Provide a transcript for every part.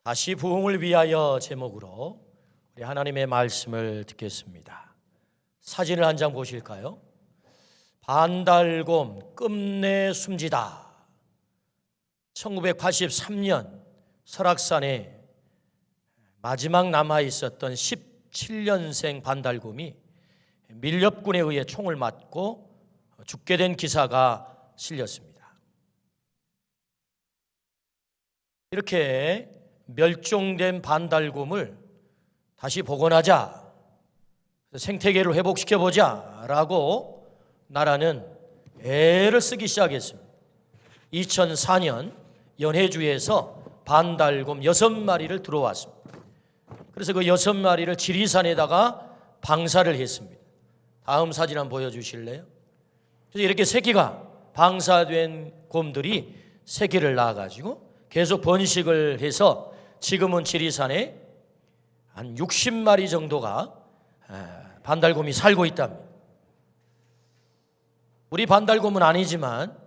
다시 부흥을 위하여 제목으로 우리 하나님의 말씀을 듣겠습니다. 사진을 한 장 보실까요? 반달곰 끝내 숨지다. 1983년 설악산에 마지막 남아있었던 17년생 반달곰이 밀렵군에 의해 총을 맞고 죽게 된 기사가 실렸습니다. 이렇게 멸종된 반달곰을 다시 복원하자, 생태계를 회복시켜보자 라고 나라는 애를 쓰기 시작했습니다. 2004년 연해주에서 반달곰 6마리를 들어왔습니다. 그래서 그 6마리를 지리산에다가 방사를 했습니다. 다음 사진 한번 보여주실래요? 그래서 이렇게 새끼가 방사된 곰들이 새끼를 낳아가지고 계속 번식을 해서 지금은 지리산에 한 60마리 정도가 반달곰이 살고 있답니다. 우리 반달곰은 아니지만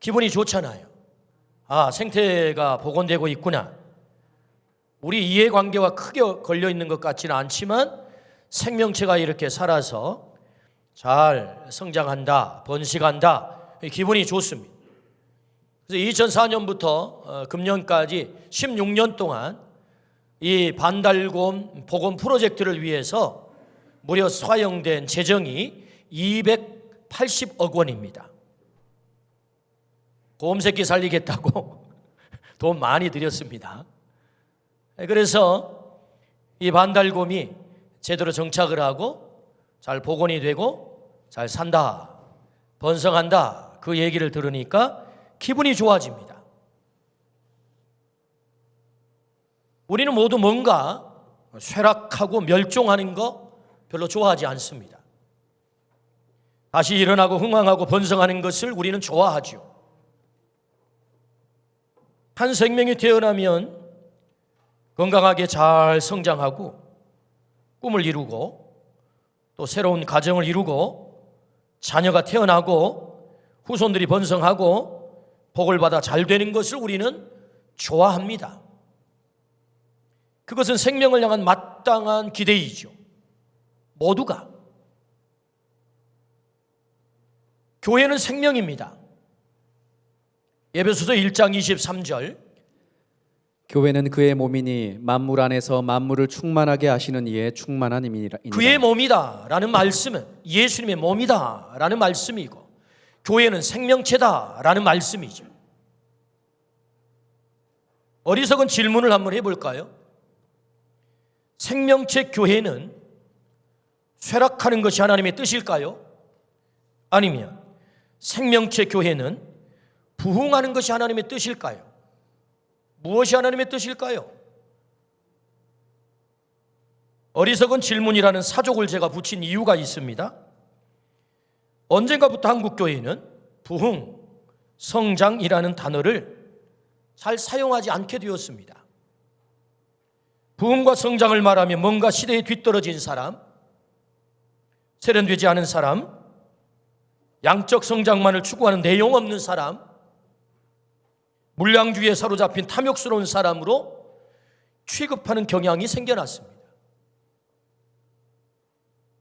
기분이 좋잖아요. 아, 생태가 복원되고 있구나. 우리 이해관계와 크게 걸려 있는 것 같지는 않지만 생명체가 이렇게 살아서 잘 성장한다, 번식한다, 기분이 좋습니다. 그래서 2004년부터 금년까지 16년 동안 이 반달곰 복원 프로젝트를 위해서 무려 사용된 재정이 280억 원입니다. 곰 새끼 살리겠다고 돈 많이 들였습니다. 그래서 이 반달곰이 제대로 정착을 하고 잘 복원이 되고 잘 산다, 번성한다, 그 얘기를 들으니까 기분이 좋아집니다. 우리는 모두 뭔가 쇠락하고 멸종하는 거 별로 좋아하지 않습니다. 다시 일어나고 흥황하고 번성하는 것을 우리는 좋아하죠. 한 생명이 태어나면 건강하게 잘 성장하고 꿈을 이루고 또 새로운 가정을 이루고 자녀가 태어나고 후손들이 번성하고 복을 받아 잘 되는 것을 우리는 좋아합니다. 그것은 생명을 향한 마땅한 기대이죠. 모두가. 교회는 생명입니다. 에베소서 1장 23절. 교회는 그의 몸이니 만물 안에서 만물을 충만하게 하시는 이의 충만한 힘이니라. 그의 몸이다라는 말씀은 예수님의 몸이다라는 말씀이고, 교회는 생명체다라는 말씀이죠. 어리석은 질문을 한번 해볼까요? 생명체 교회는 쇠락하는 것이 하나님의 뜻일까요? 아니면 생명체 교회는 부흥하는 것이 하나님의 뜻일까요? 무엇이 하나님의 뜻일까요? 어리석은 질문이라는 사족을 제가 붙인 이유가 있습니다. 언젠가부터 한국교회는 부흥, 성장이라는 단어를 잘 사용하지 않게 되었습니다. 부흥과 성장을 말하면 뭔가 시대에 뒤떨어진 사람, 세련되지 않은 사람, 양적 성장만을 추구하는 내용 없는 사람, 물량주의에 사로잡힌 탐욕스러운 사람으로 취급하는 경향이 생겨났습니다.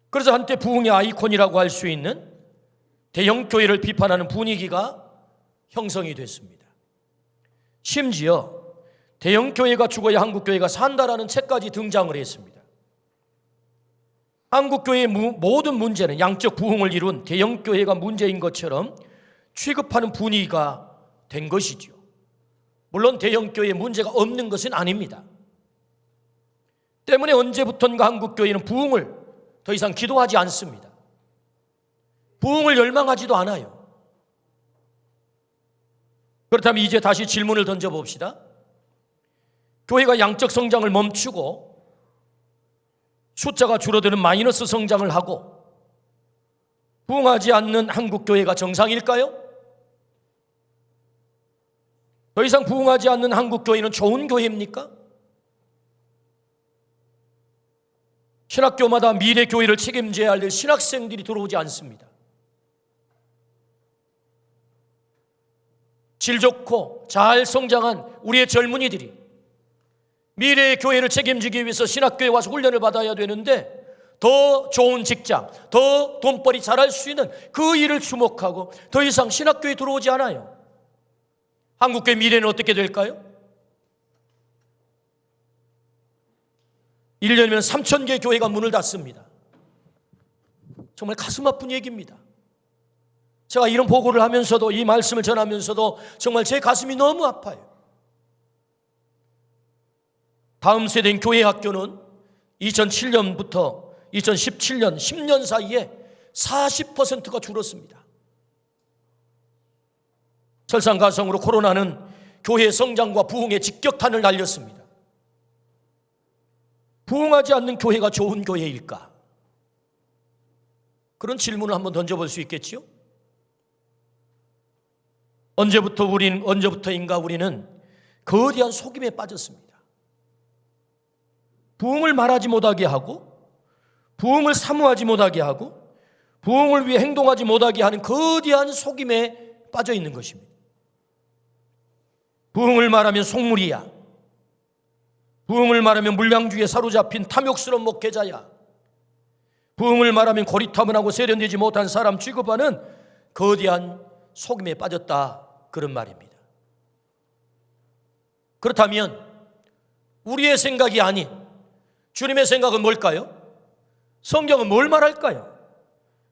그래서 한때 부흥의 아이콘이라고 할 수 있는 대형교회를 비판하는 분위기가 형성이 됐습니다. 심지어 대형교회가 죽어야 한국교회가 산다라는 책까지 등장을 했습니다. 한국교회의 모든 문제는 양적 부흥을 이룬 대형교회가 문제인 것처럼 취급하는 분위기가 된 것이죠. 물론 대형교회에 문제가 없는 것은 아닙니다. 때문에 언제부턴가 한국교회는 부흥을 더 이상 기도하지 않습니다. 부흥을 열망하지도 않아요. 그렇다면 이제 다시 질문을 던져봅시다. 교회가 양적 성장을 멈추고 숫자가 줄어드는 마이너스 성장을 하고 부흥하지 않는 한국교회가 정상일까요? 더 이상 부흥하지 않는 한국교회는 좋은 교회입니까? 신학교마다 미래교회를 책임져야 할 신학생들이 들어오지 않습니다. 질 좋고 잘 성장한 우리의 젊은이들이 미래의 교회를 책임지기 위해서 신학교에 와서 훈련을 받아야 되는데 더 좋은 직장, 더 돈벌이 잘할 수 있는 그 일을 주목하고 더 이상 신학교에 들어오지 않아요. 한국교회 미래는 어떻게 될까요? 1년이면 3,000개 교회가 문을 닫습니다. 정말 가슴 아픈 얘기입니다. 제가 이런 보고를 하면서도, 이 말씀을 전하면서도 정말 제 가슴이 너무 아파요. 다음 세대인 교회 학교는 2007년부터 2017년 10년 사이에 40%가 줄었습니다. 설상가성으로 코로나는 교회의 성장과 부흥에 직격탄을 날렸습니다. 부흥하지 않는 교회가 좋은 교회일까? 그런 질문을 한번 던져볼 수 있겠지요? 언제부터인가 우리는 거대한 속임에 빠졌습니다. 부흥을 말하지 못하게 하고, 부흥을 사모하지 못하게 하고, 부흥을 위해 행동하지 못하게 하는 거대한 속임에 빠져 있는 것입니다. 부흥을 말하면 속물이야. 부흥을 말하면 물량주의에 사로잡힌 탐욕스러운 목회자야. 부흥을 말하면 고리타분하고 세련되지 못한 사람 취급하는 거대한 속임에 빠졌다, 그런 말입니다. 그렇다면 우리의 생각이 아닌 주님의 생각은 뭘까요? 성경은 뭘 말할까요?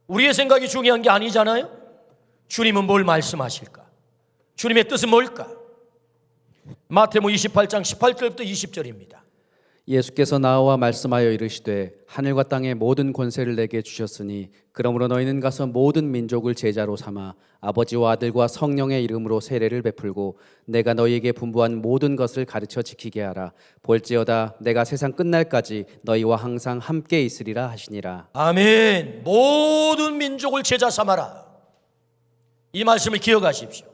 우리의 생각이 중요한 게 아니잖아요. 주님은 뭘 말씀하실까? 주님의 뜻은 뭘까? 마태복음 28장 18절부터 20절입니다. 예수께서 나와 말씀하여 이르시되 하늘과 땅의 모든 권세를 내게 주셨으니 그러므로 너희는 가서 모든 민족을 제자로 삼아 아버지와 아들과 성령의 이름으로 세례를 베풀고 내가 너희에게 분부한 모든 것을 가르쳐 지키게 하라. 볼지어다 내가 세상 끝날까지 너희와 항상 함께 있으리라 하시니라. 아멘. 모든 민족을 제자 삼아라. 이 말씀을 기억하십시오.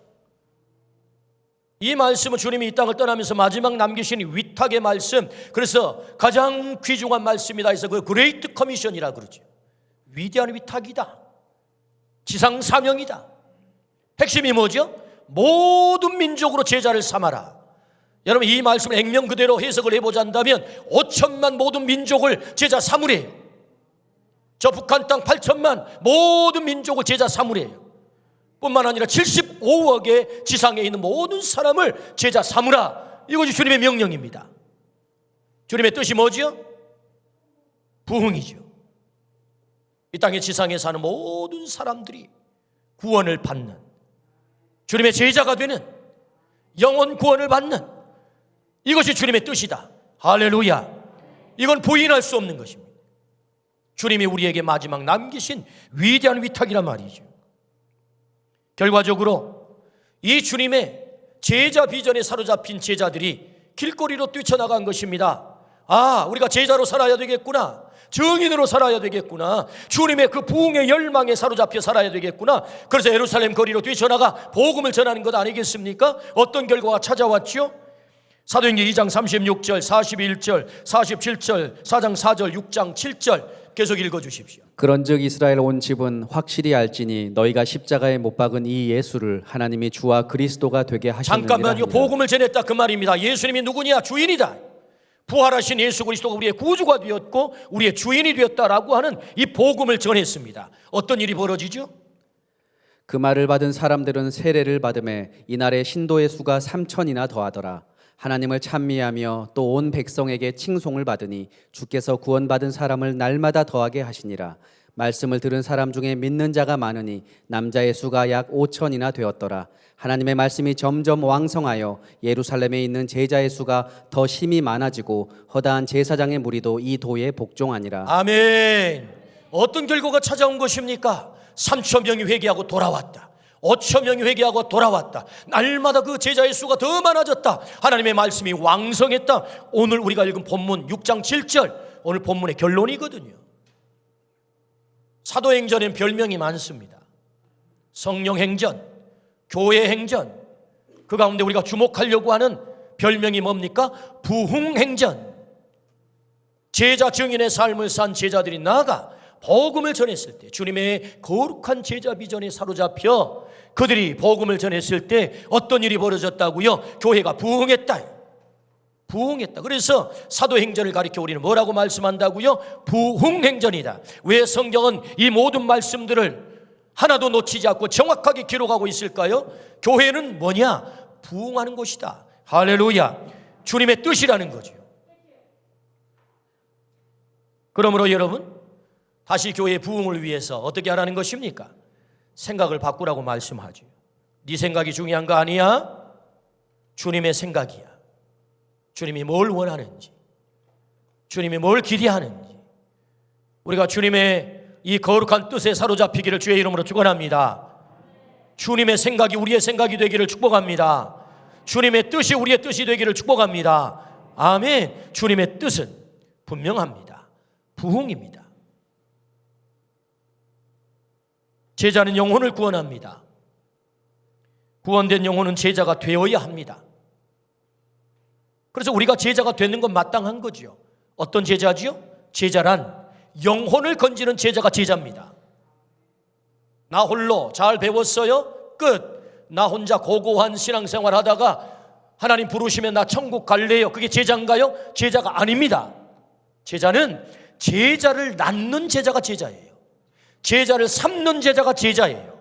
이 말씀은 주님이 이 땅을 떠나면서 마지막 남기신 위탁의 말씀, 그래서 가장 귀중한 말씀이다 해서 그 그레이트 커미션이라 그러죠. 위대한 위탁이다. 지상 사명이다. 핵심이 뭐죠? 모든 민족으로 제자를 삼아라. 여러분, 이 말씀을 액면 그대로 해석을 해보자 한다면 5천만 모든 민족을 제자 삼으래요. 저 북한 땅 8천만 모든 민족을 제자 삼으래요. 뿐만 아니라 75억의 지상에 있는 모든 사람을 제자 삼으라. 이것이 주님의 명령입니다. 주님의 뜻이 뭐지요? 부흥이죠. 이 땅의 지상에 사는 모든 사람들이 구원을 받는, 주님의 제자가 되는, 영원 구원을 받는, 이것이 주님의 뜻이다. 할렐루야. 이건 부인할 수 없는 것입니다. 주님이 우리에게 마지막 남기신 위대한 위탁이란 말이죠. 결과적으로 이 주님의 제자 비전에 사로잡힌 제자들이 길거리로 뛰쳐나간 것입니다. 아, 우리가 제자로 살아야 되겠구나. 증인으로 살아야 되겠구나. 주님의 그 부흥의 열망에 사로잡혀 살아야 되겠구나. 그래서 예루살렘 거리로 뛰쳐나가 복음을 전하는 것 아니겠습니까? 어떤 결과가 찾아왔죠? 사도행전 2장 36절, 41절, 47절, 4장 4절, 6장 7절 계속 읽어주십시오. 그런즉 이스라엘 온 집은 확실히 알지니 너희가 십자가에 못 박은 이 예수를 하나님이 주와 그리스도가 되게 하셨느니라. 잠깐만요. 복음을 전했다 그 말입니다. 예수님이 누구냐? 주인이다. 부활하신 예수 그리스도가 우리의 구주가 되었고 우리의 주인이 되었다라고 하는 이 복음을 전했습니다. 어떤 일이 벌어지죠? 그 말을 받은 사람들은 세례를 받음에 이날에 신도의 수가 3,000이나 더하더라. 하나님을 찬미하며 또 온 백성에게 칭송을 받으니 주께서 구원받은 사람을 날마다 더하게 하시니라. 말씀을 들은 사람 중에 믿는 자가 많으니 남자의 수가 약 5,000이나 되었더라. 하나님의 말씀이 점점 왕성하여 예루살렘에 있는 제자의 수가 더 심히 많아지고 허다한 제사장의 무리도 이 도에 복종하니라. 아멘. 어떤 결과가 찾아온 것입니까? 3,000명이 회개하고 돌아왔다. 5,000명이 회개하고 돌아왔다. 날마다 그 제자의 수가 더 많아졌다. 하나님의 말씀이 왕성했다. 오늘 우리가 읽은 본문 6장 7절, 오늘 본문의 결론이거든요. 사도행전엔 별명이 많습니다. 성령행전, 교회행전, 그 가운데 우리가 주목하려고 하는 별명이 뭡니까? 부흥행전. 제자 증인의 삶을 산 제자들이 나아가 복음을 전했을 때, 주님의 거룩한 제자 비전에 사로잡혀 그들이 복음을 전했을 때 어떤 일이 벌어졌다고요? 교회가 부흥했다. 부흥했다. 그래서 사도행전을 가리켜 우리는 뭐라고 말씀한다고요? 부흥행전이다. 왜 성경은 이 모든 말씀들을 하나도 놓치지 않고 정확하게 기록하고 있을까요? 교회는 뭐냐? 부흥하는 곳이다. 할렐루야. 주님의 뜻이라는 거죠. 그러므로 여러분, 다시 교회의 부흥을 위해서 어떻게 하라는 것입니까? 생각을 바꾸라고 말씀하죠. 네 생각이 중요한 거 아니야? 주님의 생각이야. 주님이 뭘 원하는지, 주님이 뭘 기대하는지, 우리가 주님의 이 거룩한 뜻에 사로잡히기를 주의 이름으로 축원합니다. 주님의 생각이 우리의 생각이 되기를 축복합니다. 주님의 뜻이 우리의 뜻이 되기를 축복합니다. 아멘. 주님의 뜻은 분명합니다. 부흥입니다. 제자는 영혼을 구원합니다. 구원된 영혼은 제자가 되어야 합니다. 그래서 우리가 제자가 되는 건 마땅한 거죠. 어떤 제자지요? 제자란 영혼을 건지는 제자가 제자입니다. 나 홀로 잘 배웠어요? 끝. 나 혼자 고고한 신앙생활 하다가 하나님 부르시면 나 천국 갈래요. 그게 제자인가요? 제자가 아닙니다. 제자는 제자를 낳는 제자가 제자예요. 제자를 삼는 제자가 제자예요.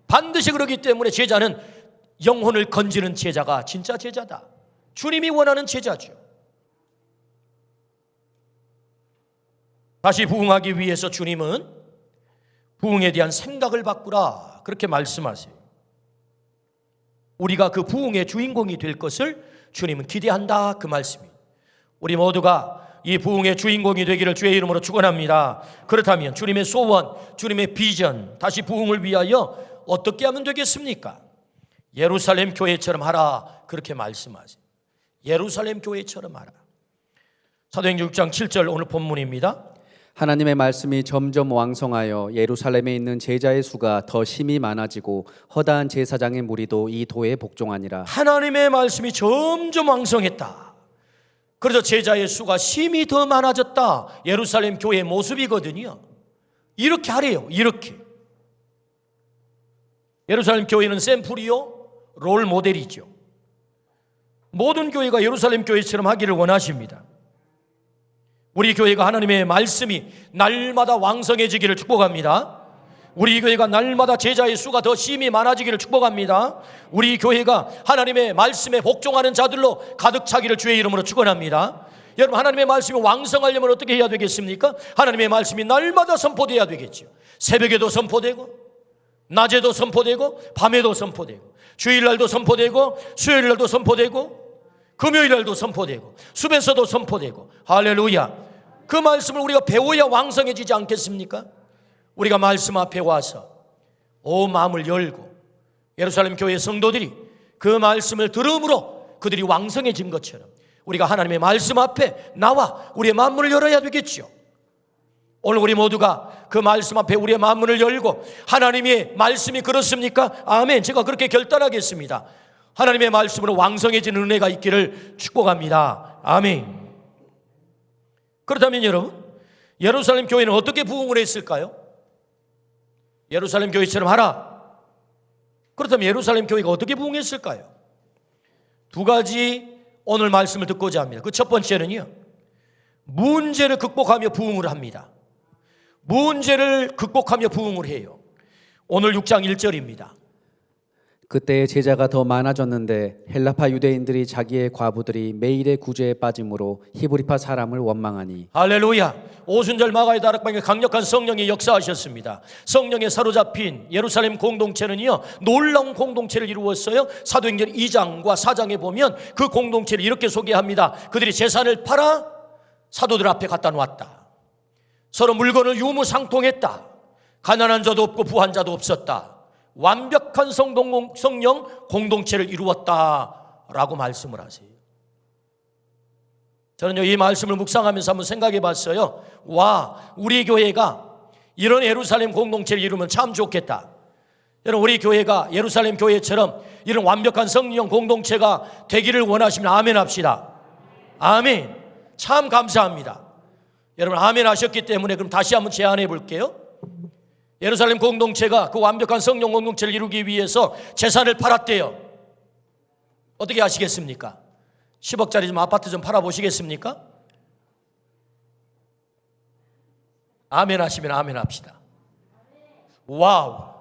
반드시 그렇기 때문에 제자는 영혼을 건지는 제자가 진짜 제자다. 주님이 원하는 제자죠. 다시 부흥하기 위해서 주님은 부흥에 대한 생각을 바꾸라 그렇게 말씀하세요. 우리가 그 부흥의 주인공이 될 것을 주님은 기대한다 그 말씀입니다. 우리 모두가 이 부흥의 주인공이 되기를 주의 이름으로 축원합니다. 그렇다면 주님의 소원, 주님의 비전, 다시 부흥을 위하여 어떻게 하면 되겠습니까? 예루살렘 교회처럼 하라 그렇게 말씀하세요. 예루살렘 교회처럼 하라. 사도행전 6장 7절 오늘 본문입니다. 하나님의 말씀이 점점 왕성하여 예루살렘에 있는 제자의 수가 더 심히 많아지고 허다한 제사장의 무리도 이 도에 복종하니라. 하나님의 말씀이 점점 왕성했다. 그래서 제자의 수가 심히 더 많아졌다. 예루살렘 교회의 모습이거든요. 이렇게 하래요. 이렇게. 예루살렘 교회는 샘플이요, 롤 모델이죠. 모든 교회가 예루살렘 교회처럼 하기를 원하십니다. 우리 교회가 하나님의 말씀이 날마다 왕성해지기를 축복합니다. 우리 교회가 날마다 제자의 수가 더 심히 많아지기를 축복합니다. 우리 교회가 하나님의 말씀에 복종하는 자들로 가득 차기를 주의 이름으로 축원합니다. 여러분, 하나님의 말씀이 왕성하려면 어떻게 해야 되겠습니까? 하나님의 말씀이 날마다 선포돼야 되겠죠. 새벽에도 선포되고 낮에도 선포되고 밤에도 선포되고 주일날도 선포되고 수요일날도 선포되고 금요일날도 선포되고 숲에서도 선포되고. 할렐루야. 그 말씀을 우리가 배워야 왕성해지지 않겠습니까? 우리가 말씀 앞에 와서 온 마음을 열고 예루살렘 교회 성도들이 그 말씀을 들음으로 그들이 왕성해진 것처럼 우리가 하나님의 말씀 앞에 나와 우리의 마음문을 열어야 되겠죠. 오늘 우리 모두가 그 말씀 앞에 우리의 마음문을 열고 하나님의 말씀이 그렇습니까? 아멘. 제가 그렇게 결단하겠습니다. 하나님의 말씀으로 왕성해지는 은혜가 있기를 축복합니다. 아멘. 그렇다면 여러분, 예루살렘 교회는 어떻게 부흥을 했을까요? 예루살렘 교회처럼 하라. 그렇다면 예루살렘 교회가 어떻게 부흥했을까요? 두 가지 오늘 말씀을 듣고자 합니다. 그 첫 번째는요, 문제를 극복하며 부흥을 합니다. 문제를 극복하며 부흥을 해요. 오늘 6장 1절입니다. 그때 제자가 더 많아졌는데 헬라파 유대인들이 자기의 과부들이 매일의 구제에 빠짐으로 히브리파 사람을 원망하니. 할렐루야. 오순절 마가의 다락방에 강력한 성령이 역사하셨습니다. 성령에 사로잡힌 예루살렘 공동체는요, 놀라운 공동체를 이루었어요. 사도행전 2장과 4장에 보면 그 공동체를 이렇게 소개합니다. 그들이 재산을 팔아 사도들 앞에 갖다 놓았다. 서로 물건을 유무상통했다. 가난한 자도 없고 부한 자도 없었다. 완벽한 성령 공동체를 이루었다라고 말씀을 하세요. 저는요, 이 말씀을 묵상하면서 한번 생각해 봤어요. 와, 우리 교회가 이런 예루살렘 공동체를 이루면 참 좋겠다. 여러분, 우리 교회가 예루살렘 교회처럼 이런 완벽한 성령 공동체가 되기를 원하시면 아멘 합시다. 아멘. 참 감사합니다. 여러분, 아멘 하셨기 때문에 그럼 다시 한번 제안해 볼게요. 예루살렘 공동체가 그 완벽한 성령 공동체를 이루기 위해서 재산을 팔았대요. 어떻게 하시겠습니까? 10억짜리 좀 아파트 좀 팔아보시겠습니까? 아멘 하시면 아멘 합시다. 와우,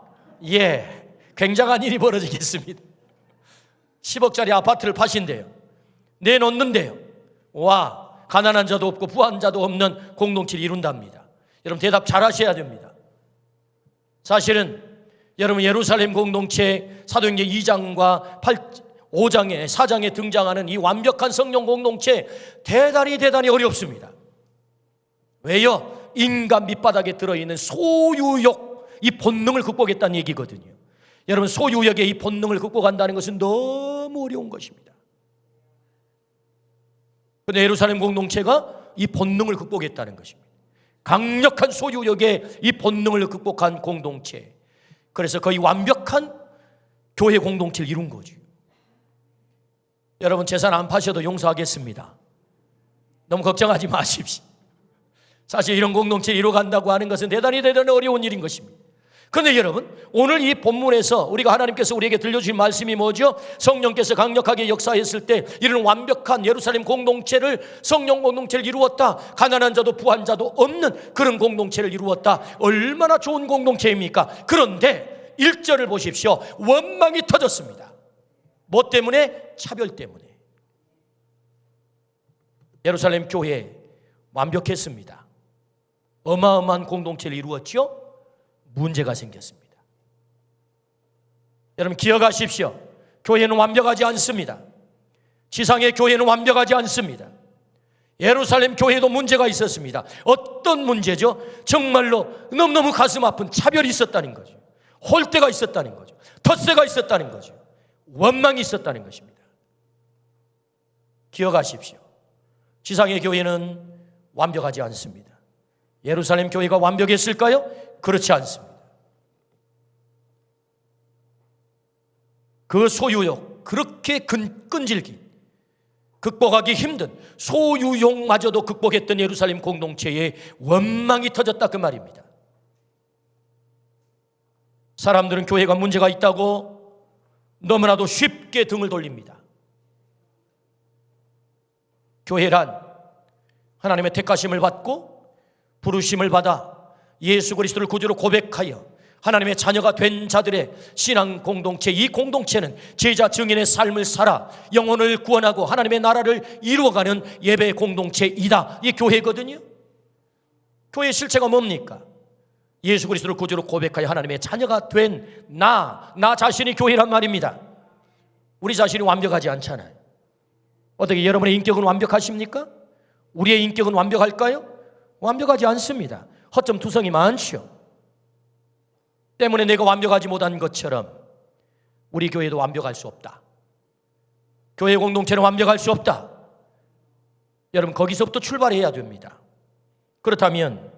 예, 굉장한 일이 벌어지겠습니다. 10억짜리 아파트를 파신대요. 내놓는데요. 와, 가난한 자도 없고 부한 자도 없는 공동체를 이룬답니다. 여러분 대답 잘 하셔야 됩니다. 사실은 여러분 예루살렘 공동체 사도행전 2장과 5장에 4장에 등장하는 이 완벽한 성령 공동체 대단히 어렵습니다. 왜요? 인간 밑바닥에 들어있는 소유욕, 이 본능을 극복했다는 얘기거든요. 여러분 소유욕의 이 본능을 극복한다는 것은 너무 어려운 것입니다. 그런데 예루살렘 공동체가 이 본능을 극복했다는 것입니다. 강력한 소유욕의 이 본능을 극복한 공동체, 그래서 거의 완벽한 교회 공동체를 이룬 거죠. 여러분 재산 안 파셔도 용서하겠습니다. 너무 걱정하지 마십시오. 사실 이런 공동체를 이루어간다고 하는 것은 대단히 어려운 일인 것입니다. 그런데 여러분 오늘 이 본문에서 우리가 하나님께서 우리에게 들려주신 말씀이 뭐죠? 성령께서 강력하게 역사했을 때 이런 완벽한 예루살렘 공동체를, 성령 공동체를 이루었다. 가난한 자도 부한 자도 없는 그런 공동체를 이루었다. 얼마나 좋은 공동체입니까? 그런데 1절을 보십시오. 원망이 터졌습니다. 뭐 때문에? 차별 때문에. 예루살렘 교회 완벽했습니다. 어마어마한 공동체를 이루었죠. 문제가 생겼습니다. 여러분 기억하십시오. 교회는 완벽하지 않습니다. 지상의 교회는 완벽하지 않습니다. 예루살렘 교회도 문제가 있었습니다. 어떤 문제죠? 정말로 너무너무 가슴 아픈 차별이 있었다는 거죠. 홀대가 있었다는 거죠. 텃세가 있었다는 거죠. 원망이 있었다는 것입니다. 기억하십시오. 지상의 교회는 완벽하지 않습니다. 예루살렘 교회가 완벽했을까요? 그렇지 않습니다. 그 소유욕, 그렇게 끈질긴, 극복하기 힘든 소유욕마저도 극복했던 예루살렘 공동체에 원망이 터졌다 그 말입니다. 사람들은 교회가 문제가 있다고 너무나도 쉽게 등을 돌립니다. 교회란 하나님의 택하심을 받고 부르심을 받아 예수 그리스도를 구주로 고백하여 하나님의 자녀가 된 자들의 신앙 공동체, 이 공동체는 제자 증인의 삶을 살아 영혼을 구원하고 하나님의 나라를 이루어가는 예배 공동체이다. 이 교회거든요. 교회의 실체가 뭡니까? 예수 그리스도를 구주로 고백하여 하나님의 자녀가 된 나 자신이 교회란 말입니다. 우리 자신이 완벽하지 않잖아요. 어떻게 여러분의 인격은 완벽하십니까? 우리의 인격은 완벽할까요? 완벽하지 않습니다. 허점투성이 많죠. 때문에 내가 완벽하지 못한 것처럼 우리 교회도 완벽할 수 없다. 교회 공동체는 완벽할 수 없다. 여러분 거기서부터 출발해야 됩니다. 그렇다면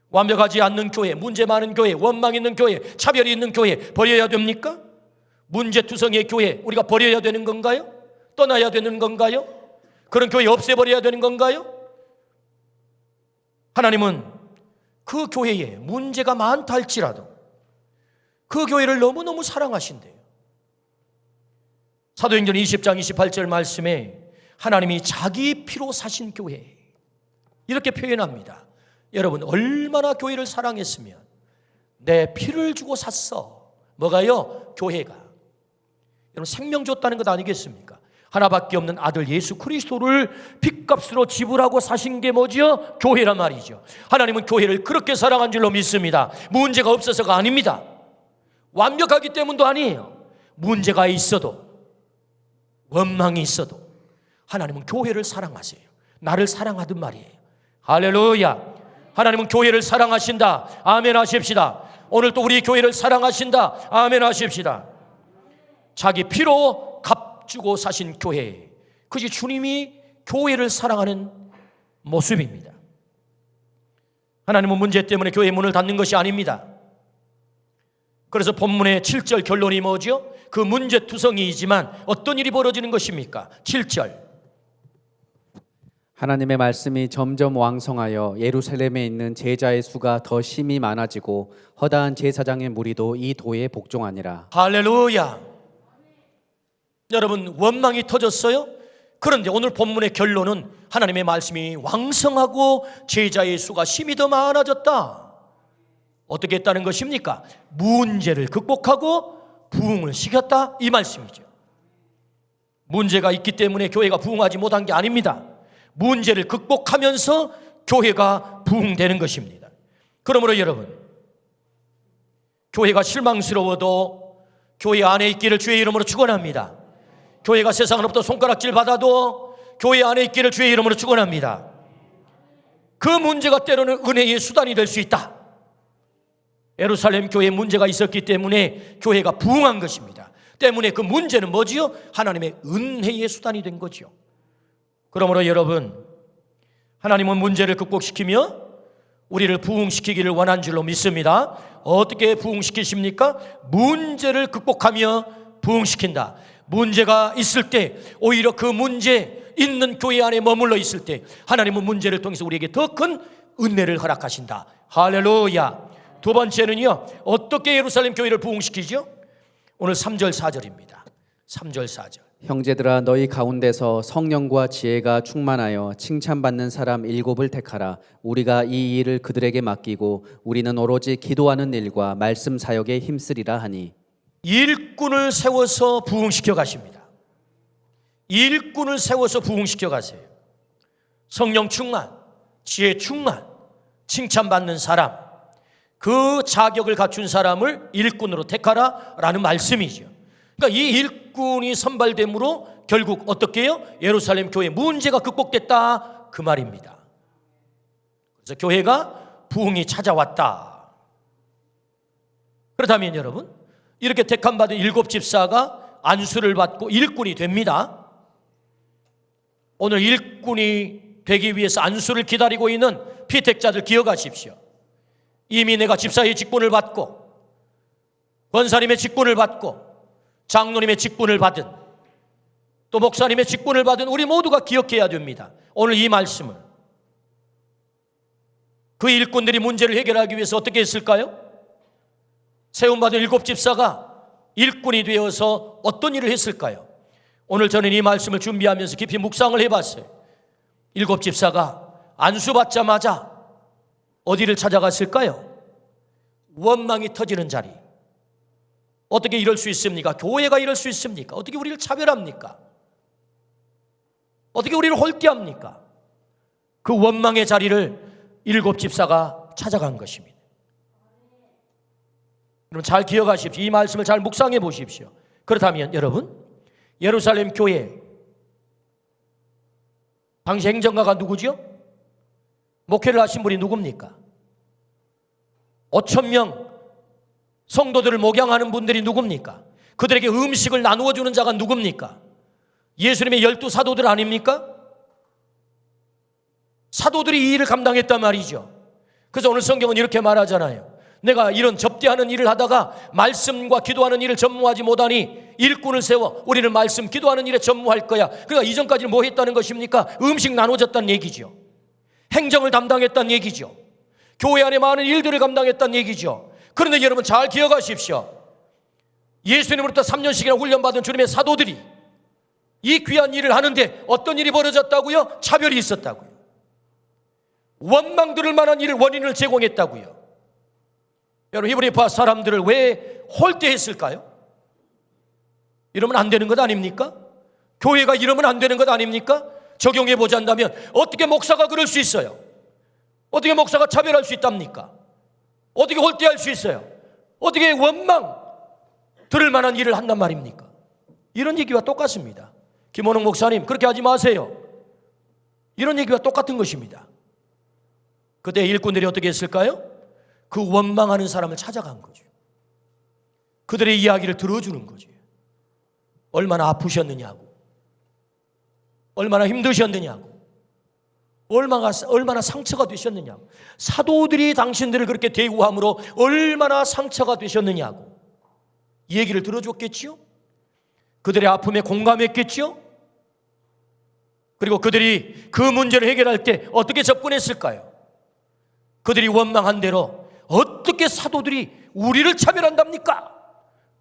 완벽하지 않는 교회, 문제 많은 교회, 원망 있는 교회, 차별이 있는 교회 버려야 됩니까? 문제투성이의 교회 우리가 버려야 되는 건가요? 떠나야 되는 건가요? 그런 교회 없애버려야 되는 건가요? 하나님은 그 교회에 문제가 많다 할지라도 그 교회를 너무너무 사랑하신대요. 사도행전 20장 28절 말씀에 하나님이 자기 피로 사신 교회 이렇게 표현합니다. 여러분 얼마나 교회를 사랑했으면 내 피를 주고 샀어. 뭐가요? 교회가. 여러분 생명 줬다는 것 아니겠습니까? 하나밖에 없는 아들 예수 그리스도를 핏값으로 지불하고 사신 게 뭐죠? 교회란 말이죠. 하나님은 교회를 그렇게 사랑한 줄로 믿습니다. 문제가 없어서가 아닙니다. 완벽하기 때문도 아니에요. 문제가 있어도 원망이 있어도 하나님은 교회를 사랑하세요. 나를 사랑하든 말이에요. 할렐루야. 하나님은 교회를 사랑하신다. 아멘 하십시다. 오늘 또 우리 교회를 사랑하신다. 아멘 하십시다. 자기 피로 값주고 사신 교회, 그것이 주님이 교회를 사랑하는 모습입니다. 하나님은 문제 때문에 교회 문을 닫는 것이 아닙니다. 그래서 본문의 7절 결론이 뭐죠? 그 문제투성이이지만 어떤 일이 벌어지는 것입니까? 7절 하나님의 말씀이 점점 왕성하여 예루살렘에 있는 제자의 수가 더 심히 많아지고 허다한 제사장의 무리도 이 도에 복종하니라. 할렐루야. 여러분 원망이 터졌어요? 그런데 오늘 본문의 결론은 하나님의 말씀이 왕성하고 제자의 수가 심히 더 많아졌다. 어떻게 했다는 것입니까? 문제를 극복하고 부흥을 시켰다, 이 말씀이죠. 문제가 있기 때문에 교회가 부흥하지 못한 게 아닙니다. 문제를 극복하면서 교회가 부흥되는 것입니다. 그러므로 여러분, 교회가 실망스러워도 교회 안에 있기를 주의 이름으로 축원합니다. 교회가 세상으로부터 손가락질 받아도 교회 안에 있기를 주의 이름으로 축원합니다. 그 문제가 때로는 은혜의 수단이 될 수 있다. 예루살렘 교회에 문제가 있었기 때문에 교회가 부흥한 것입니다. 때문에 그 문제는 뭐지요? 하나님의 은혜의 수단이 된 거죠. 그러므로 여러분, 하나님은 문제를 극복시키며 우리를 부흥시키기를 원한 줄로 믿습니다. 어떻게 부흥시키십니까? 문제를 극복하며 부흥시킨다. 문제가 있을 때 오히려 그 문제 있는 교회 안에 머물러 있을 때 하나님은 문제를 통해서 우리에게 더 큰 은혜를 허락하신다. 할렐루야. 두 번째는요, 어떻게 예루살렘 교회를 부흥시키죠? 오늘 3절 4절입니다. 3절 4절. 형제들아 너희 가운데서 성령과 지혜가 충만하여 칭찬받는 사람 7을 택하라. 우리가 이 일을 그들에게 맡기고 우리는 오로지 기도하는 일과 말씀 사역에 힘쓰리라 하니. 일꾼을 세워서 부흥시켜 가십니다. 일꾼을 세워서 부흥시켜 가세요. 성령 충만, 지혜 충만, 칭찬받는 사람, 그 자격을 갖춘 사람을 일꾼으로 택하라 라는 말씀이죠. 그러니까 이 일꾼이 선발됨으로 결국 어떻게 해요? 예루살렘 교회 문제가 극복됐다, 그 말입니다. 그래서 교회가 부흥이 찾아왔다. 그렇다면 여러분, 이렇게 택함받은 7 집사가 안수를 받고 일꾼이 됩니다. 오늘 일꾼이 되기 위해서 안수를 기다리고 있는 피택자들 기억하십시오. 이미 내가 집사의 직분을 받고 권사님의 직분을 받고 장로님의 직분을 받은 또 목사님의 직분을 받은 우리 모두가 기억해야 됩니다. 오늘 이 말씀을. 그 일꾼들이 문제를 해결하기 위해서 어떻게 했을까요? 세움받은 7 집사가 일꾼이 되어서 어떤 일을 했을까요? 오늘 저는 이 말씀을 준비하면서 깊이 묵상을 해봤어요. 7 집사가 안수받자마자 어디를 찾아갔을까요? 원망이 터지는 자리. 어떻게 이럴 수 있습니까? 교회가 이럴 수 있습니까? 어떻게 우리를 차별합니까? 어떻게 우리를 홀대합니까? 그 원망의 자리를 7 집사가 찾아간 것입니다. 여러분 잘 기억하십시오. 이 말씀을 잘 묵상해 보십시오. 그렇다면 여러분, 예루살렘 교회 당시 행정가가 누구죠? 목회를 하신 분이 누굽니까? 5,000명 성도들을 목양하는 분들이 누굽니까? 그들에게 음식을 나누어 주는 자가 누굽니까? 예수님의 12 사도들 아닙니까? 사도들이 이 일을 감당했단 말이죠. 그래서 오늘 성경은 이렇게 말하잖아요. 내가 이런 접대하는 일을 하다가 말씀과 기도하는 일을 전무하지 못하니 일꾼을 세워 우리는 말씀 기도하는 일에 전무할 거야. 그러니까 이전까지는 뭐 했다는 것입니까? 음식 나눠줬다는 얘기죠. 행정을 담당했다는 얘기죠. 교회 안에 많은 일들을 감당했다는 얘기죠. 그런데 여러분 잘 기억하십시오. 예수님으로부터 3년씩이나 훈련받은 주님의 사도들이 이 귀한 일을 하는데 어떤 일이 벌어졌다고요? 차별이 있었다고요. 원망 들을 만한 일을 원인을 제공했다고요. 여러분 히브리파 사람들을 왜 홀대했을까요? 이러면 안 되는 것 아닙니까? 교회가 이러면 안 되는 것 아닙니까? 적용해 보자면 어떻게 목사가 그럴 수 있어요? 어떻게 목사가 차별할 수 있답니까? 어떻게 홀대할 수 있어요? 어떻게 원망 들을 만한 일을 한단 말입니까? 이런 얘기와 똑같습니다. 김원웅 목사님 그렇게 하지 마세요. 이런 얘기와 똑같은 것입니다. 그때 일꾼들이 어떻게 했을까요? 그 원망하는 사람을 찾아간 거죠. 그들의 이야기를 들어주는 거죠. 얼마나 아프셨느냐고, 얼마나 힘드셨느냐고, 얼마나 상처가 되셨느냐고, 사도들이 당신들을 그렇게 대우함으로 얼마나 상처가 되셨느냐고 이 얘기를 들어줬겠지요. 그들의 아픔에 공감했겠지요. 그리고 그들이 그 문제를 해결할 때 어떻게 접근했을까요? 그들이 원망한 대로 어떻게 사도들이 우리를 차별한답니까?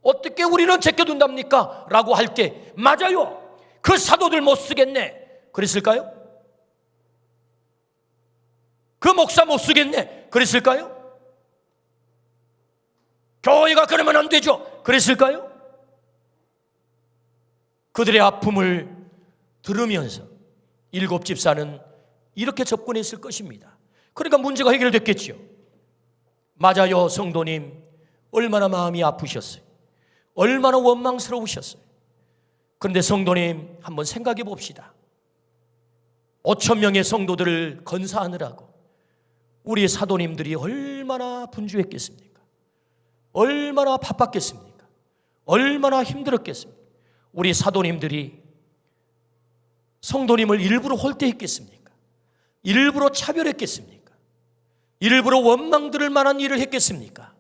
어떻게 우리는 제껴둔답니까? 라고 할 때 맞아요. 그 사도들 못 쓰겠네 그랬을까요? 그 목사 못 쓰겠네 그랬을까요? 교회가 그러면 안 되죠 그랬을까요? 그들의 아픔을 들으면서 일곱 집사는 이렇게 접근했을 것입니다. 그러니까 문제가 해결됐겠죠. 맞아요, 성도님. 얼마나 마음이 아프셨어요. 얼마나 원망스러우셨어요. 그런데 성도님, 한번 생각해 봅시다. 5천 명의 성도들을 건사하느라고 우리 사도님들이 얼마나 분주했겠습니까? 얼마나 바빴겠습니까? 얼마나 힘들었겠습니까? 우리 사도님들이 성도님을 일부러 홀대했겠습니까? 일부러 차별했겠습니까? 일부러 원망 들을 만한 일을 했겠습니까?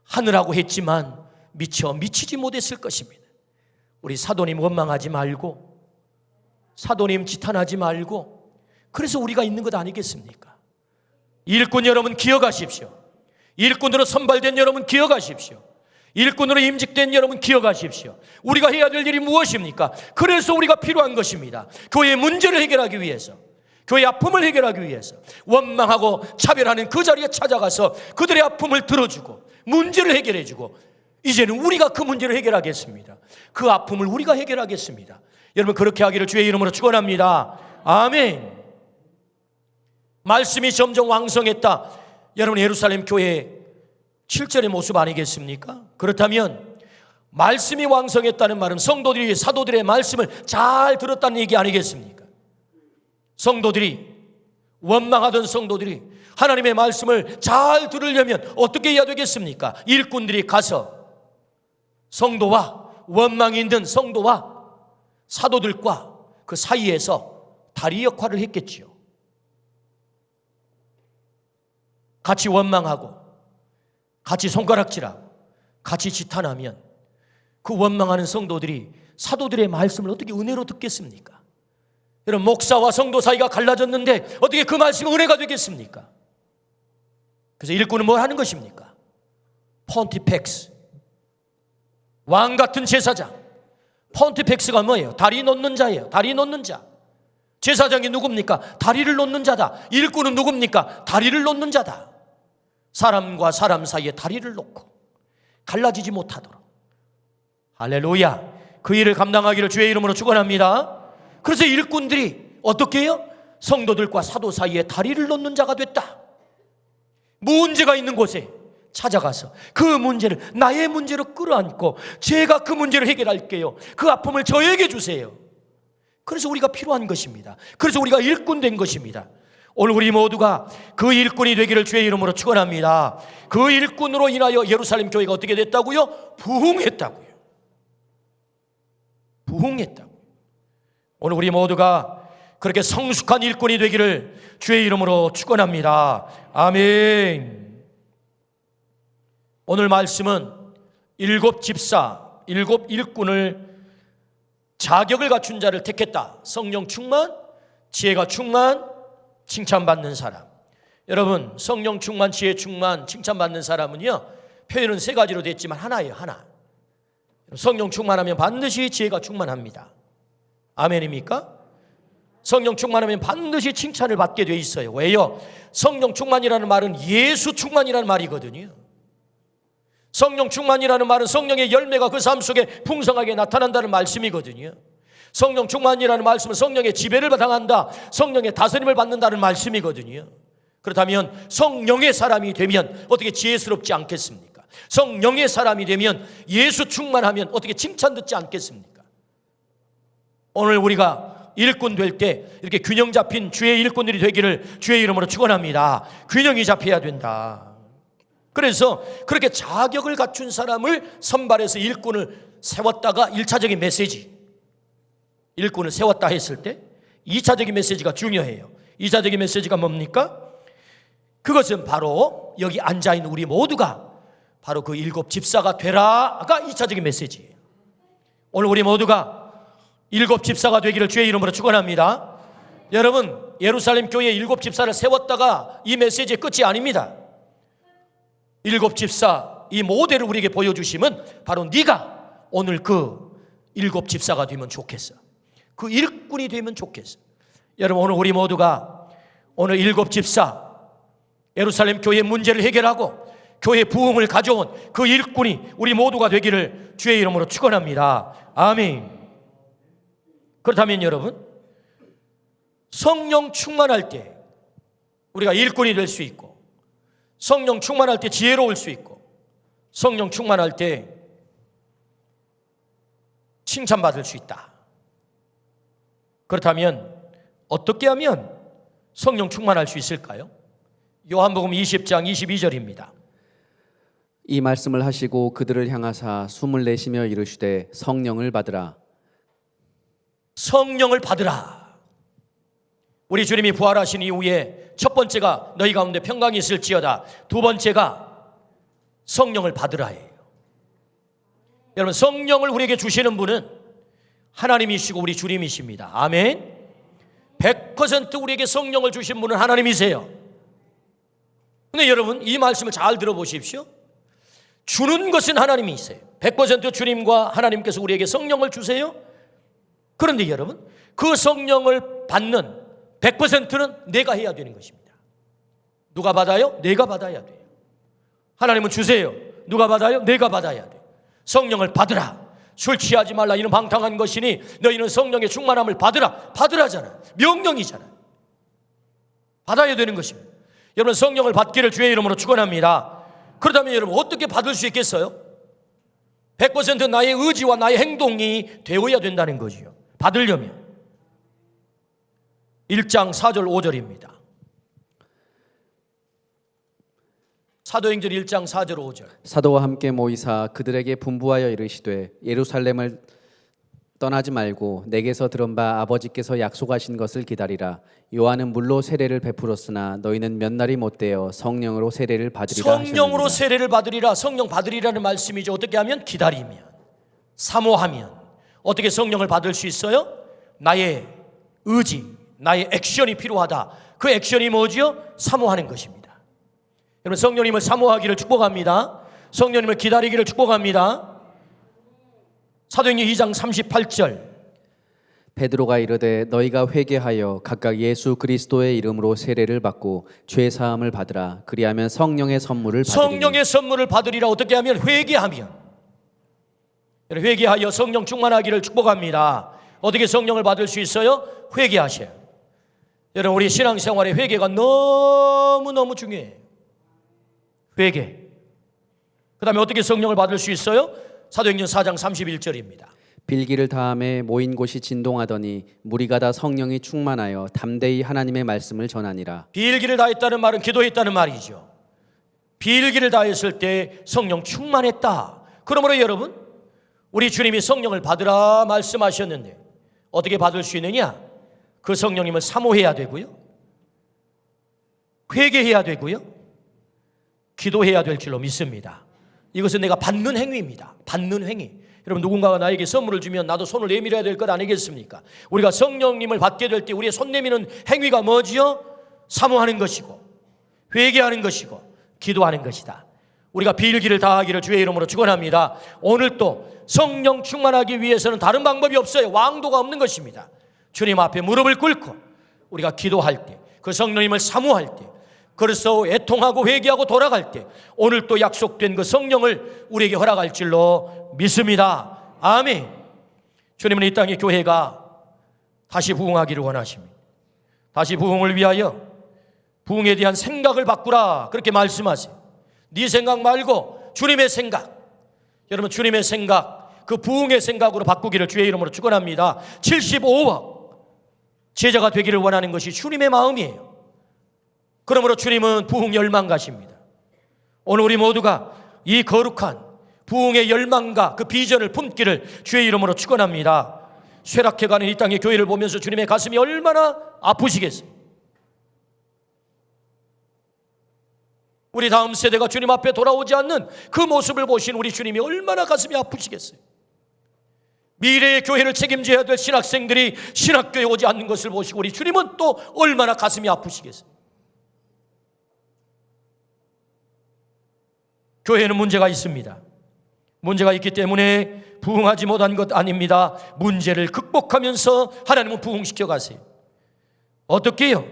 하느라고 했지만 미처 미치지 못했을 것입니다. 우리 사도님 원망하지 말고, 사도님 지탄하지 말고, 그래서 우리가 있는 것 아니겠습니까? 일꾼 여러분 기억하십시오. 일꾼으로 선발된 여러분 기억하십시오. 일꾼으로 임직된 여러분 기억하십시오. 우리가 해야 될 일이 무엇입니까? 그래서 우리가 필요한 것입니다. 교회의 문제를 해결하기 위해서, 교회의 아픔을 해결하기 위해서 원망하고 차별하는 그 자리에 찾아가서 그들의 아픔을 들어주고 문제를 해결해주고, 이제는 우리가 그 문제를 해결하겠습니다. 그 아픔을 우리가 해결하겠습니다. 여러분 그렇게 하기를 주의 이름으로 축원합니다. 아멘. 말씀이 점점 왕성했다. 여러분 예루살렘 교회 7절의 모습 아니겠습니까? 그렇다면 말씀이 왕성했다는 말은 성도들이 사도들의 말씀을 잘 들었다는 얘기 아니겠습니까? 성도들이, 원망하던 성도들이 하나님의 말씀을 잘 들으려면 어떻게 해야 되겠습니까? 일꾼들이 가서 성도와, 원망이 있는 성도와 사도들과 그 사이에서 다리 역할을 했겠지요. 같이 원망하고 같이 손가락질하고 같이 지탄하면 그 원망하는 성도들이 사도들의 말씀을 어떻게 은혜로 듣겠습니까? 여러분 목사와 성도 사이가 갈라졌는데 어떻게 그 말씀이 은혜가 되겠습니까? 그래서 일꾼은 뭘 하는 것입니까? 폰티펙스, 왕 같은 제사장. 폰티펙스가 뭐예요? 다리 놓는 자예요. 다리 놓는 자. 제사장이 누굽니까? 다리를 놓는 자다. 일꾼은 누굽니까? 다리를 놓는 자다. 사람과 사람 사이에 다리를 놓고 갈라지지 못하도록, 할렐루야, 그 일을 감당하기를 주의 이름으로 축원합니다. 그래서 일꾼들이 어떻게 해요? 성도들과 사도 사이에 다리를 놓는 자가 됐다. 문제가 있는 곳에 찾아가서 그 문제를 나의 문제로 끌어안고 제가 그 문제를 해결할게요. 그 아픔을 저에게 주세요. 그래서 우리가 필요한 것입니다. 그래서 우리가 일꾼 된 것입니다. 오늘 우리 모두가 그 일꾼이 되기를 주의 이름으로 축원합니다. 그 일꾼으로 인하여 예루살렘 교회가 어떻게 됐다고요? 부흥했다고요. 부흥했다고요. 오늘 우리 모두가 그렇게 성숙한 일꾼이 되기를 주의 이름으로 축원합니다. 아멘. 오늘 말씀은 일곱 집사, 일곱 일꾼을 자격을 갖춘 자를 택했다. 성령 충만, 지혜가 충만, 칭찬받는 사람. 여러분 성령 충만, 지혜 충만, 칭찬받는 사람은요 표현은 세 가지로 됐지만 하나예요. 하나. 성령 충만하면 반드시 지혜가 충만합니다. 아멘입니까? 성령 충만하면 반드시 칭찬을 받게 돼 있어요. 왜요? 성령 충만이라는 말은 예수 충만이라는 말이거든요. 성령 충만이라는 말은 성령의 열매가 그 삶 속에 풍성하게 나타난다는 말씀이거든요. 성령 충만이라는 말씀은 성령의 지배를 당한다, 성령의 다스림을 받는다는 말씀이거든요. 그렇다면 성령의 사람이 되면 어떻게 지혜스럽지 않겠습니까? 성령의 사람이 되면 예수 충만하면 어떻게 칭찬 듣지 않겠습니까? 오늘 우리가 일꾼 될 때 이렇게 균형 잡힌 주의 일꾼들이 되기를 주의 이름으로 축원합니다. 균형이 잡혀야 된다. 그래서 그렇게 자격을 갖춘 사람을 선발해서 일꾼을 세웠다가 1차적인 메시지, 일꾼을 세웠다 했을 때 2차적인 메시지가 중요해요. 2차적인 메시지가 뭡니까? 그것은 바로 여기 앉아있는 우리 모두가 바로 그 일곱 집사가 되라가 2차적인 메시지예요. 오늘 우리 모두가 일곱 집사가 되기를 주의 이름으로 축원합니다. 여러분 예루살렘 교회에 일곱 집사를 세웠다가 이 메시지의 끝이 아닙니다. 일곱 집사, 이 모델을 우리에게 보여주시면 바로 네가 오늘 그 일곱 집사가 되면 좋겠어. 그 일꾼이 되면 좋겠어요. 여러분, 오늘 우리 모두가 오늘 7 집사 예루살렘 교회의 문제를 해결하고 교회 부흥을 가져온 그 일꾼이 우리 모두가 되기를 주의 이름으로 축원합니다. 아멘. 그렇다면 여러분, 성령 충만할 때 우리가 일꾼이 될 수 있고, 성령 충만할 때 지혜로울 수 있고, 성령 충만할 때 칭찬받을 수 있다. 그렇다면 어떻게 하면 성령 충만할 수 있을까요? 요한복음 20장 22절입니다. 이 말씀을 하시고 그들을 향하사 숨을 내쉬며 이르시되 성령을 받으라. 성령을 받으라. 우리 주님이 부활하신 이후에 첫 번째가 너희 가운데 평강이 있을지어다. 두 번째가 성령을 받으라예요. 여러분, 성령을 우리에게 주시는 분은 하나님이시고 우리 주님이십니다. 아멘. 100% 우리에게 성령을 주신 분은 하나님이세요. 근데 여러분, 이 말씀을 잘 들어보십시오. 주는 것은 하나님이세요. 100% 주님과 하나님께서 우리에게 성령을 주세요. 그런데 여러분, 그 성령을 받는 100%는 내가 해야 되는 것입니다. 누가 받아요? 내가 받아야 돼요. 하나님은 주세요. 누가 받아요? 내가 받아야 돼요. 성령을 받으라. 술 취하지 말라. 이는 방탕한 것이니 너희는 성령의 충만함을 받으라. 받으라잖아요. 명령이잖아요. 받아야 되는 것입니다. 여러분, 성령을 받기를 주의 이름으로 축원합니다. 그렇다면 여러분, 어떻게 받을 수 있겠어요? 100% 나의 의지와 나의 행동이 되어야 된다는 거지요. 받으려면 1장 4절 5절입니다. 사도행전 1장 4절 5절. 사도와 함께 모이사 그들에게 분부하여 이르시되 예루살렘을 떠나지 말고 내게서 들은 바 아버지께서 약속하신 것을 기다리라. 요한은 물로 세례를 베풀었으나 너희는 몇 날이 못되어 성령으로 세례를 받으리라 하셨느니라. 성령으로 세례를 받으리라. 성령 받으리라는 말씀이죠. 어떻게 하면? 기다리면, 사모하면. 어떻게 성령을 받을 수 있어요? 나의 의지, 나의 액션이 필요하다. 그 액션이 뭐지요? 사모하는 것입니다. 여러분, 성령님을 사모하기를 축복합니다. 성령님을 기다리기를 축복합니다. 사도행전 2장 38절. 베드로가 이르되 너희가 회개하여 각각 예수 그리스도의 이름으로 세례를 받고 죄 사함을 받으라. 그리하면 성령의 선물을 받으리니. 성령의 선물을 받으리라. 어떻게 하면? 회개하면. 회개하여 성령 충만하기를 축복합니다. 어떻게 성령을 받을 수 있어요? 회개하셔요. 여러분, 우리 신앙생활에 회개가 너무너무 중요해요. 회개. 그 다음에 어떻게 성령을 받을 수 있어요? 사도행전 4장 31절입니다. 빌기를 다함에 모인 곳이 진동하더니 무리가 다 성령이 충만하여 담대히 하나님의 말씀을 전하니라. 빌기를 다했다는 말은 기도했다는 말이죠. 빌기를 다했을 때 성령 충만했다. 그러므로 여러분, 우리 주님이 성령을 받으라 말씀하셨는데 어떻게 받을 수 있느냐? 그 성령님을 사모해야 되고요, 회개해야 되고요, 기도해야 될 줄로 믿습니다. 이것은 내가 받는 행위입니다. 받는 행위. 여러분, 누군가가 나에게 선물을 주면 나도 손을 내밀어야 될 것 아니겠습니까? 우리가 성령님을 받게 될 때 우리의 손 내미는 행위가 뭐지요? 사모하는 것이고 회개하는 것이고 기도하는 것이다. 우리가 빌기를 다하기를 주의 이름으로 축원합니다. 오늘 또 성령 충만하기 위해서는 다른 방법이 없어요. 왕도가 없는 것입니다. 주님 앞에 무릎을 꿇고 우리가 기도할 때, 그 성령님을 사모할 때, 그래서 애통하고 회개하고 돌아갈 때 오늘 또 약속된 그 성령을 우리에게 허락할 줄로 믿습니다. 아멘. 주님은 이 땅의 교회가 다시 부흥하기를 원하십니다. 다시 부흥을 위하여 부흥에 대한 생각을 바꾸라, 그렇게 말씀하세요. 네 생각 말고 주님의 생각. 여러분, 주님의 생각, 그 부흥의 생각으로 바꾸기를 주의 이름으로 축원합니다. 75억 제자가 되기를 원하는 것이 주님의 마음이에요. 그러므로 주님은 부흥 열망가십니다. 오늘 우리 모두가 이 거룩한 부흥의 열망과 그 비전을 품기를 주의 이름으로 축원합니다. 쇠락해가는 이 땅의 교회를 보면서 주님의 가슴이 얼마나 아프시겠어요. 우리 다음 세대가 주님 앞에 돌아오지 않는 그 모습을 보신 우리 주님이 얼마나 가슴이 아프시겠어요. 미래의 교회를 책임져야 될 신학생들이 신학교에 오지 않는 것을 보시고 우리 주님은 또 얼마나 가슴이 아프시겠어요. 교회에는 문제가 있습니다. 문제가 있기 때문에 부흥하지 못한 것 아닙니다. 문제를 극복하면서 하나님은 부흥시켜 가세요. 어떻게 해요?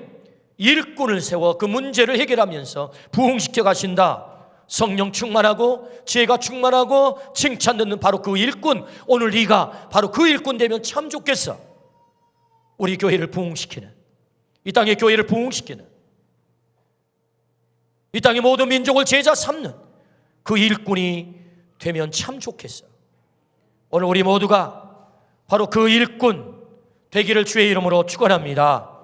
일꾼을 세워 그 문제를 해결하면서 부흥시켜 가신다. 성령 충만하고 지혜가 충만하고 칭찬 듣는 바로 그 일꾼, 오늘 네가 바로 그 일꾼 되면 참 좋겠어. 우리 교회를 부흥시키는, 이 땅의 교회를 부흥시키는, 이 땅의 모든 민족을 제자 삼는 그 일꾼이 되면 참 좋겠어. 오늘 우리 모두가 바로 그 일꾼 되기를 주의 이름으로 축원합니다.